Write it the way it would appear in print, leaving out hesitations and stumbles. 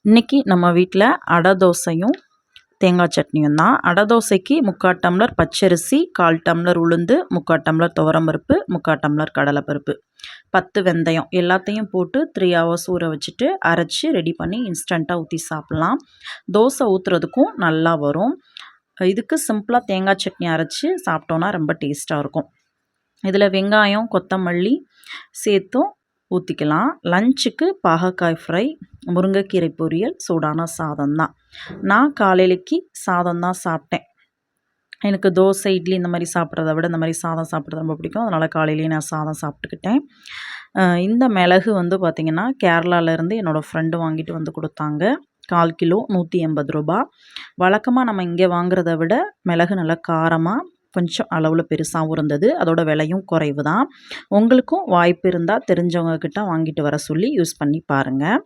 இன்றைக்கி நம்ம வீட்டில் அடை தோசையும் தேங்காய் சட்னியும் தான். அடை தோசைக்கு 3/4 டம்ளர் பச்சரிசி, 1/4 டம்ளர் உளுந்து, 3/4 டம்ளர் துவரம்பருப்பு, 3/4 டம்ளர் கடலைப்பருப்பு, 10 வெந்தயம் எல்லாத்தையும் போட்டு 3 ஹவர்ஸ் ஊற வச்சுட்டு அரைச்சி ரெடி பண்ணி இன்ஸ்டண்ட்டாக ஊற்றி சாப்பிட்லாம். தோசை ஊற்றுறதுக்கும் நல்லா வரும். இதுக்கு சிம்பிளாக தேங்காய் சட்னி அரைச்சி சாப்பிட்டோன்னா ரொம்ப டேஸ்ட்டாக இருக்கும். இதில் வெங்காயம், கொத்தமல்லி சேர்த்தும் ஊற்றிக்கலாம். லஞ்சுக்கு பாகக்காய் ஃப்ரை, முருங்கைக்கீரை பொரியல், சூடான சாதம் தான். நான் காலையிலைக்கு சாதம் தான் சாப்பிட்டேன். எனக்கு தோசை, இட்லி இந்த மாதிரி சாப்பிட்றத விட இந்த மாதிரி சாதம் சாப்பிட்றது ரொம்ப பிடிக்கும். அதனால் காலையிலேயே நான் சாதம் சாப்பிட்டுக்கிட்டேன். இந்த மிளகு பார்த்திங்கன்னா கேரளாவிலேருந்து என்னோடய ஃப்ரெண்டு வாங்கிட்டு வந்து கொடுத்தாங்க. 1/4 கிலோ 180 ரூபா. வழக்கமாக நம்ம இங்கே வாங்குறத விட மிளகு நல்லா காரமாக கொஞ்சம் அளவில் பெருசாகவும் இருந்தது. அதோட விலையும் குறைவு தான். உங்களுக்கும் வாய்ப்பு இருந்தால் தெரிஞ்சவங்க கிட்ட வாங்கிட்டு வர சொல்லி யூஸ் பண்ணி பாருங்கள்.